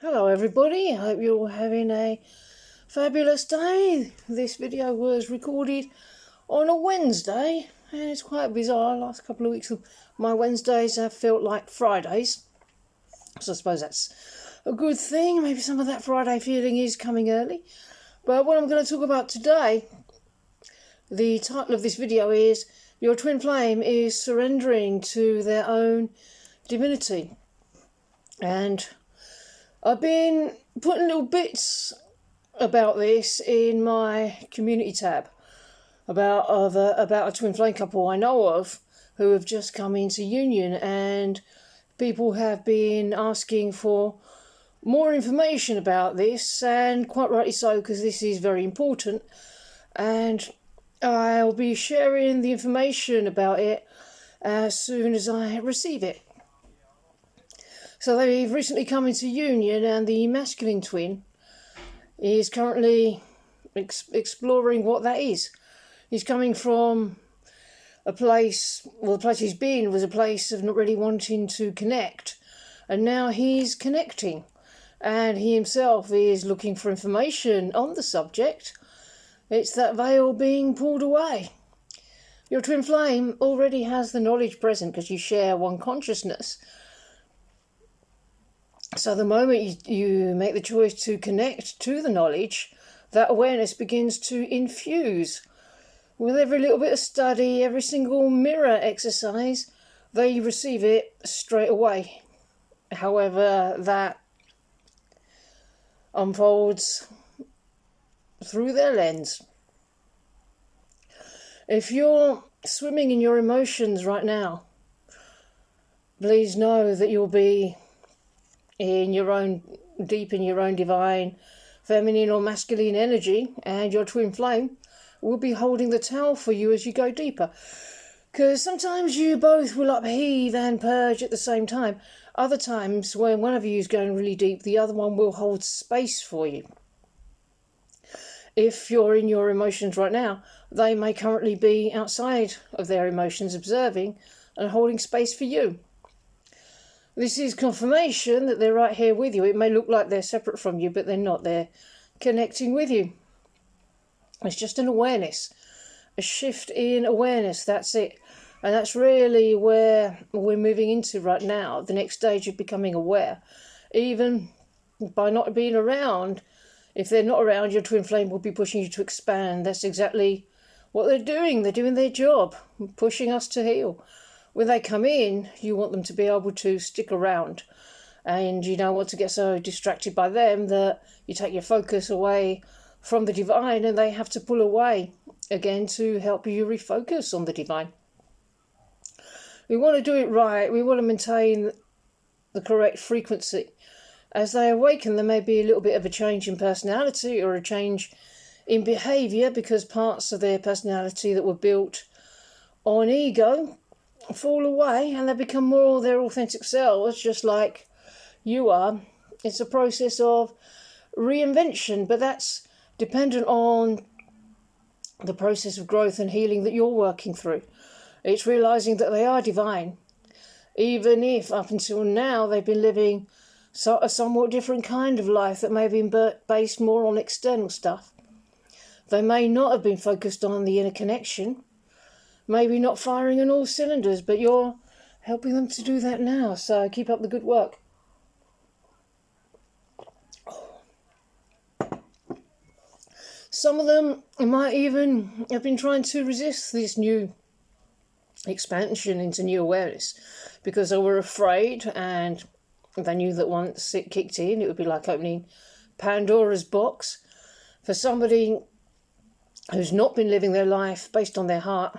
Hello everybody, I hope you're all having a fabulous day. This video was recorded on a Wednesday and it's quite bizarre. Last couple of weeks of my Wednesdays have felt like Fridays, so I suppose that's a good thing. Maybe some of that Friday feeling is coming early. But what I'm going to talk about today, the title of this video is Your Twin Flame is Surrendering to Their Own Divinity. And I've been putting little bits about this in my community tab about a twin flame couple I know of who have just come into union, and people have been asking for more information about this, and quite rightly so, because this is very important, and I'll be sharing the information about it as soon as I receive it. So they've recently come into union, and the masculine twin is currently exploring what that is. He's coming from a place, well, the place he's been was a place of not really wanting to connect, and now he's connecting, and he himself is looking for information on the subject. It's that veil being pulled away. Your twin flame already has the knowledge present because you share one consciousness. So the moment you make the choice to connect to the knowledge, that awareness begins to infuse. With every little bit of study, every single mirror exercise, they receive it straight away. However, that unfolds through their lens. If you're swimming in your emotions right now, please know that you'll be deep in your own divine feminine or masculine energy, and your twin flame will be holding the towel for you as you go deeper. Because sometimes you both will upheave and purge at the same time. Other times, when one of you is going really deep, the other one will hold space for you. If you're in your emotions right now, they may currently be outside of their emotions, observing and holding space for you. This is confirmation that they're right here with you. It may look like they're separate from you, but they're not. They're connecting with you. It's just an awareness, a shift in awareness, that's it. And that's really where we're moving into right now, the next stage of becoming aware. Even by not being around, if they're not around, your twin flame will be pushing you to expand. That's exactly what they're doing. They're doing their job, pushing us to heal. When they come in, you want them to be able to stick around, and you don't want to get so distracted by them that you take your focus away from the divine, and they have to pull away again to help you refocus on the divine. We want to do it right. We want to maintain the correct frequency. As they awaken, there may be a little bit of a change in personality or a change in behaviour, because parts of their personality that were built on ego fall away and they become more their authentic selves, just like you are. It's a process of reinvention, but that's dependent on the process of growth and healing that you're working through. It's realizing that they are divine, even if up until now they've been living a somewhat different kind of life that may have been based more on external stuff. They may not have been focused on the inner connection, maybe not firing on all cylinders, but you're helping them to do that now, so keep up the good work. Some of them might even have been trying to resist this new expansion into new awareness because they were afraid, and they knew that once it kicked in, it would be like opening Pandora's box. For somebody who's not been living their life based on their heart,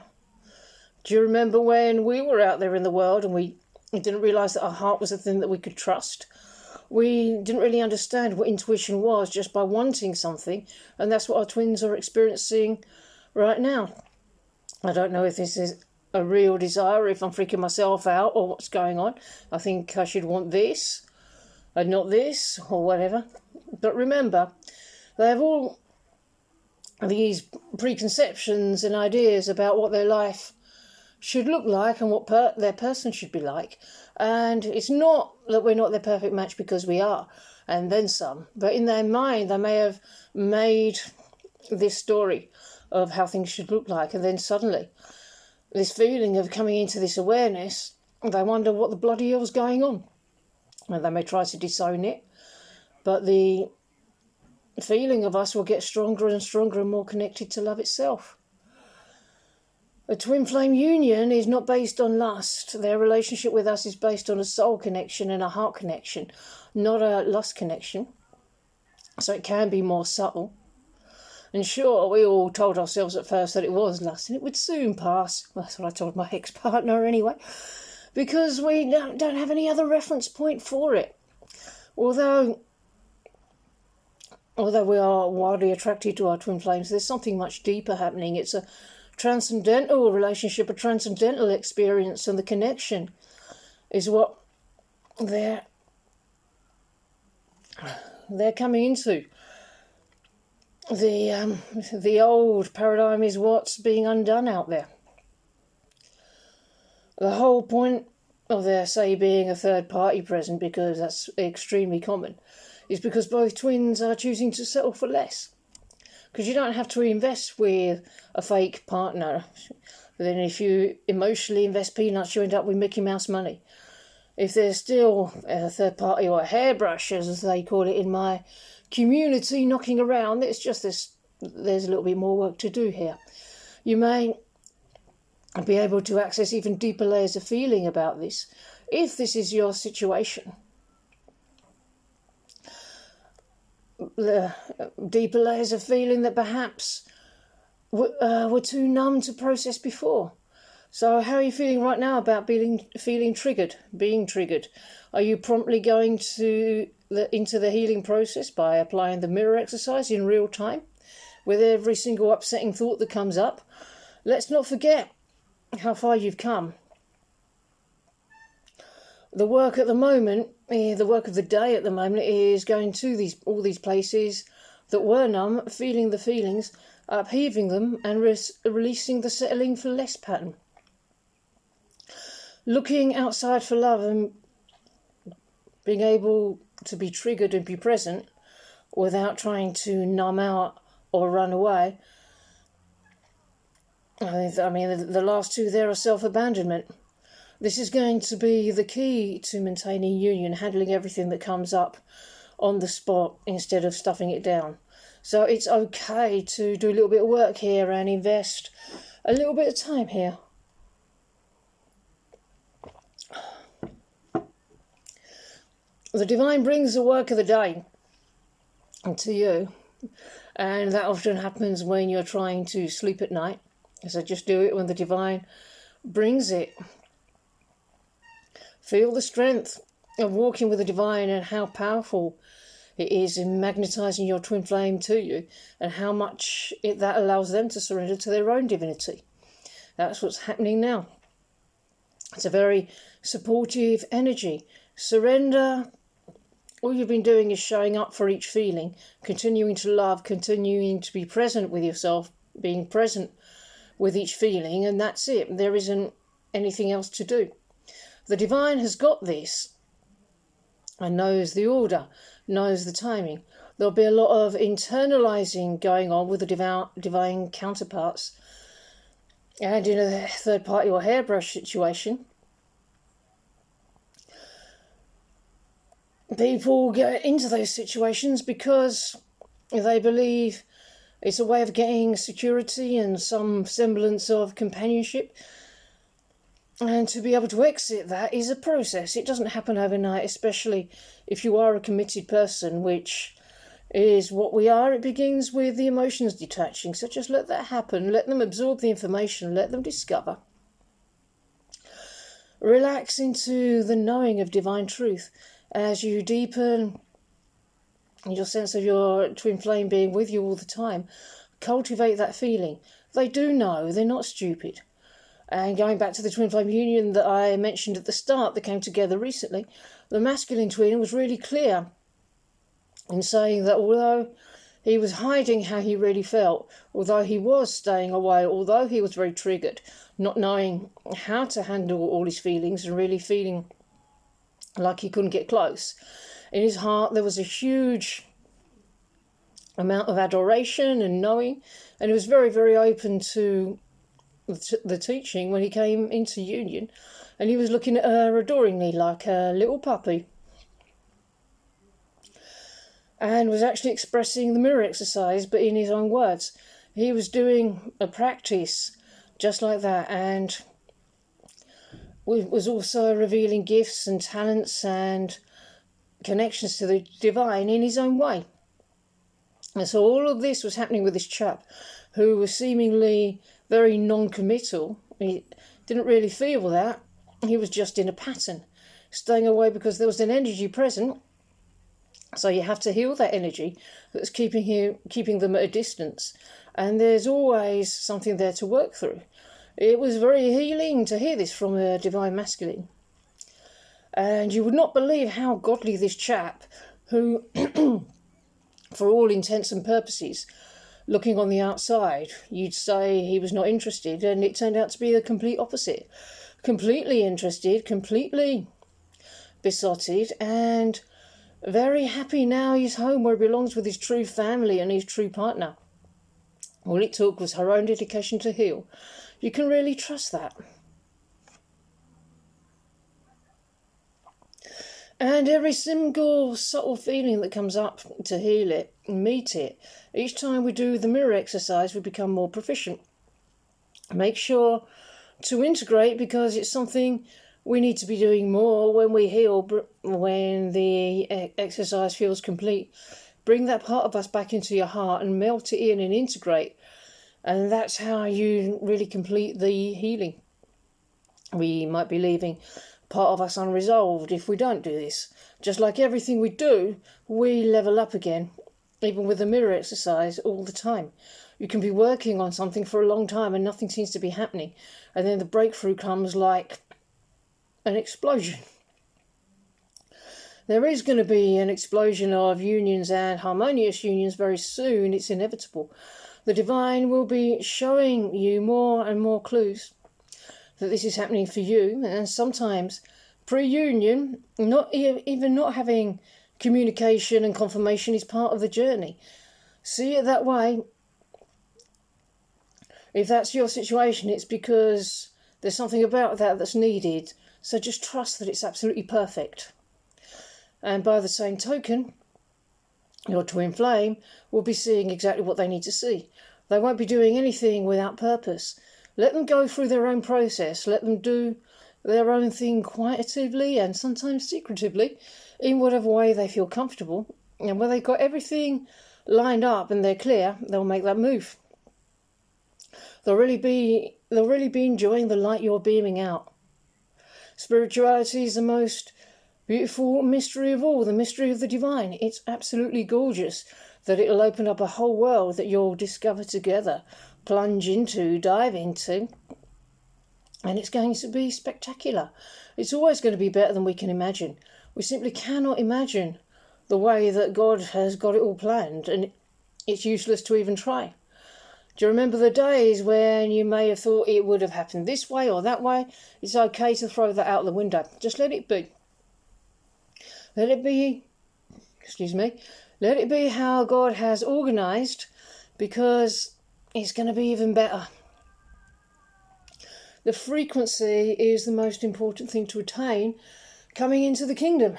do you remember when we were out there in the world and we didn't realise that our heart was a thing that we could trust? We didn't really understand what intuition was just by wanting something, and that's what our twins are experiencing right now. I don't know if this is a real desire, if I'm freaking myself out or what's going on. I think I should want this and not this or whatever. But remember, they have all these preconceptions and ideas about what their life should look like and what their person should be like. And it's not that we're not their perfect match, because we are, and then some. But in their mind, they may have made this story of how things should look like, and then suddenly this feeling of coming into this awareness, they wonder what the bloody hell's going on. And they may try to disown it, but the feeling of us will get stronger and stronger and more connected to love itself. A twin flame union is not based on lust. Their relationship with us is based on a soul connection and a heart connection, not a lust connection. So it can be more subtle. And sure, we all told ourselves at first that it was lust and it would soon pass. Well, that's what I told my ex-partner anyway, because we don't have any other reference point for it. Although we are wildly attracted to our twin flames, there's something much deeper happening. It's a transcendental relationship, a transcendental experience, and the connection is what they're coming into. The old paradigm is what's being undone out there. The whole point of there, say, being a third party present, because that's extremely common, is because both twins are choosing to settle for less. Because you don't have to invest with a fake partner. Then if you emotionally invest peanuts, you end up with Mickey Mouse money. If there's still a third party, or a hairbrush, as they call it in my community, knocking around, it's just this, there's a little bit more work to do here. You may be able to access even deeper layers of feeling about this, if this is your situation. The deeper layers of feeling that perhaps were too numb to process before. So how are you feeling right now about feeling triggered, being triggered? Are you promptly going into the healing process by applying the mirror exercise in real time with every single upsetting thought that comes up? Let's not forget how far you've come. The work at the moment, the work of the day at the moment, is going to all these places that were numb, feeling the feelings, upheaving them, and releasing the settling for less pattern. Looking outside for love and being able to be triggered and be present without trying to numb out or run away. I mean, the last two there are self-abandonment. This is going to be the key to maintaining union, handling everything that comes up on the spot instead of stuffing it down. So it's okay to do a little bit of work here and invest a little bit of time here. The divine brings the work of the day to you, and that often happens when you're trying to sleep at night. So just do it when the divine brings it. Feel the strength of walking with the divine and how powerful it is in magnetizing your twin flame to you, and how much that allows them to surrender to their own divinity. That's what's happening now. It's a very supportive energy. Surrender. All you've been doing is showing up for each feeling, continuing to love, continuing to be present with yourself, being present with each feeling, and that's it. There isn't anything else to do. The divine has got this and knows the order, knows the timing. There'll be a lot of internalizing going on with the divine counterparts. And in a third party or hairbrush situation, people get into those situations because they believe it's a way of getting security and some semblance of companionship. And to be able to exit that is a process. It doesn't happen overnight, especially if you are a committed person, which is what we are. It begins with the emotions detaching. So just let that happen. Let them absorb the information. Let them discover. Relax into the knowing of divine truth as you deepen your sense of your twin flame being with you all the time. Cultivate that feeling. They do know. They're not stupid. And going back to the twin flame union that I mentioned at the start that came together recently, the masculine twin was really clear in saying that although He was hiding how he really felt, although he was staying away, although he was very triggered, not knowing how to handle all his feelings and really feeling like he couldn't get close. In his heart there was a huge amount of adoration and knowing, and he was very, very open to the teaching when he came into union, and he was looking at her adoringly like a little puppy, and was actually expressing the mirror exercise, but in his own words. He was doing a practice just like that, and was also revealing gifts and talents and connections to the divine in his own way. And so all of this was happening with this chap who was seemingly very non-committal. He didn't really feel that. He was just in a pattern, staying away because there was an energy present. So you have to heal that energy that's keeping them at a distance. And there's always something there to work through. It was very healing to hear this from a divine masculine. And you would not believe how godly this chap, who, for all intents and purposes, looking on the outside, you'd say he was not interested, and it turned out to be the complete opposite. Completely interested, completely besotted, and very happy now he's home where he belongs with his true family and his true partner. All it took was her own dedication to heal. You can really trust that. And every single subtle feeling that comes up to heal it, meet it, each time we do the mirror exercise, we become more proficient. Make sure to integrate, because it's something we need to be doing more when we heal, when the exercise feels complete. Bring that part of us back into your heart and melt it in and integrate. And that's how you really complete the healing. We might be leaving part of us unresolved if we don't do this. Just like everything we do, we level up again, even with the mirror exercise all the time. You can be working on something for a long time and nothing seems to be happening. And then the breakthrough comes like an explosion. There is going to be an explosion of unions and harmonious unions very soon. It's inevitable. The divine will be showing you more and more clues that this is happening for you. And sometimes pre-union, not having communication and confirmation is part of the journey. See it that way. If that's your situation, it's because there's something about that that's needed. So just trust that it's absolutely perfect. And by the same token, your twin flame will be seeing exactly what they need to see. They won't be doing anything without purpose. Let them go through their own process. Let them do their own thing quietly and sometimes secretively, in whatever way they feel comfortable. And when they've got everything lined up and they're clear, they'll make that move. They'll really be enjoying the light you're beaming out. Spirituality is the most beautiful mystery of all, the mystery of the divine. It's absolutely gorgeous that it'll open up a whole world that you'll discover together, plunge into, dive into, and it's going to be spectacular. It's always going to be better than we can imagine. We simply cannot imagine the way that God has got it all planned, and it's useless to even try. Do you remember the days when you may have thought it would have happened this way or that way? It's okay to throw that out the window. Just let it be. Let it be how God has organised, because it's going to be even better. The frequency is the most important thing to attain coming into the kingdom.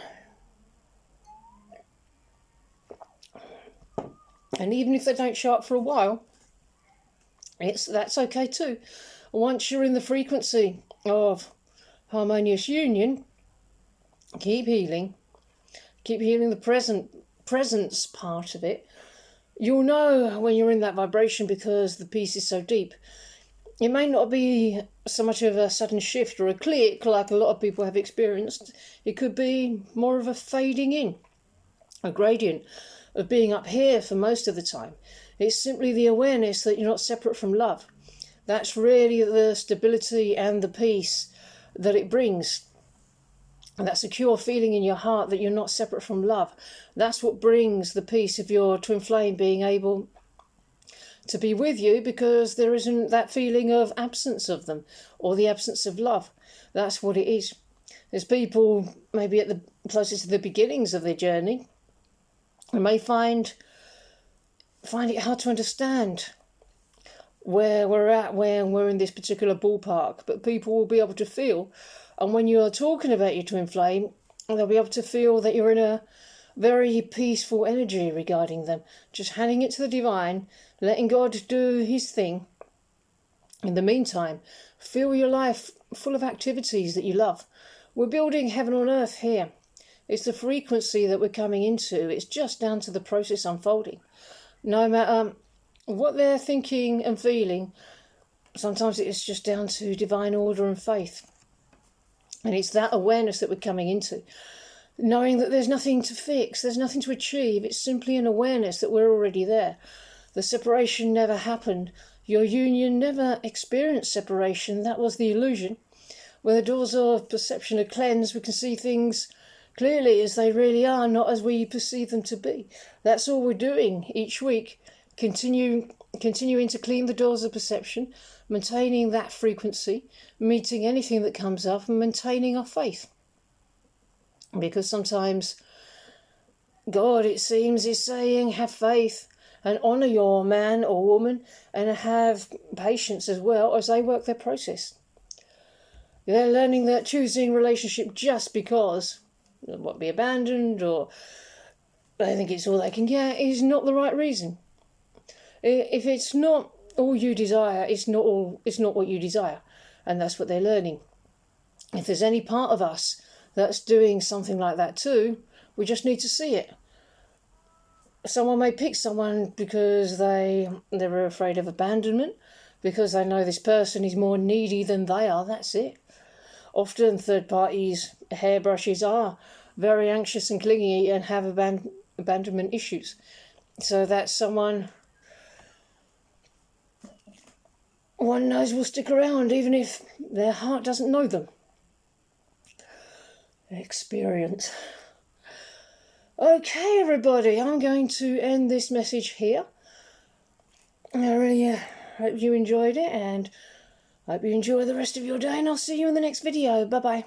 And even if they don't show up for a while, that's okay too. Once you're in the frequency of harmonious union, keep healing the presence part of it. You'll know when you're in that vibration because the peace is so deep. It may not be so much of a sudden shift or a click like a lot of people have experienced. It could be more of a fading in, a gradient of being up here for most of the time. It's simply the awareness that you're not separate from love. That's really the stability and the peace that it brings. And that secure feeling in your heart that you're not separate from love. That's what brings the peace of your twin flame being able to be with you, because there isn't that feeling of absence of them or the absence of love. That's what it is. There's people maybe at the closest to the beginnings of their journey and may find it hard to understand where we're at, where we're in this particular ballpark, but people will be able to feel, and when you're talking about your twin flame, they'll be able to feel that you're in a very peaceful energy regarding them, just handing it to the divine, letting God do his thing. In the meantime, feel your life full of activities that you love. We're building heaven on earth here. It's the frequency that we're coming into. It's just down to the process unfolding. No matter what they're thinking and feeling, sometimes it's just down to divine order and faith. And it's that awareness that we're coming into. Knowing that there's nothing to fix, there's nothing to achieve. It's simply an awareness that we're already there. The separation never happened. Your union never experienced separation. That was the illusion. When the doors of perception are cleansed, we can see things clearly as they really are, not as we perceive them to be. That's all we're doing each week. Continuing to clean the doors of perception, maintaining that frequency, meeting anything that comes up, and maintaining our faith. Because sometimes God, it seems, is saying, have faith and honour your man or woman, and have patience as well as they work their process. They're learning that choosing relationship just because they won't be abandoned or they think it's all they can get is not the right reason. If it's not all you desire, it's not what you desire. And that's what they're learning. If there's any part of us that's doing something like that too, we just need to see it. Someone may pick someone because they're afraid of abandonment, because they know this person is more needy than they are, that's it. Often third parties, hairbrushes, are very anxious and clingy and have abandonment issues. So that's someone one knows will stick around even if their heart doesn't know them. Experience. Okay, everybody, I'm going to end this message here. I really hope you enjoyed it, and I hope you enjoy the rest of your day, and I'll see you in the next video. Bye-bye.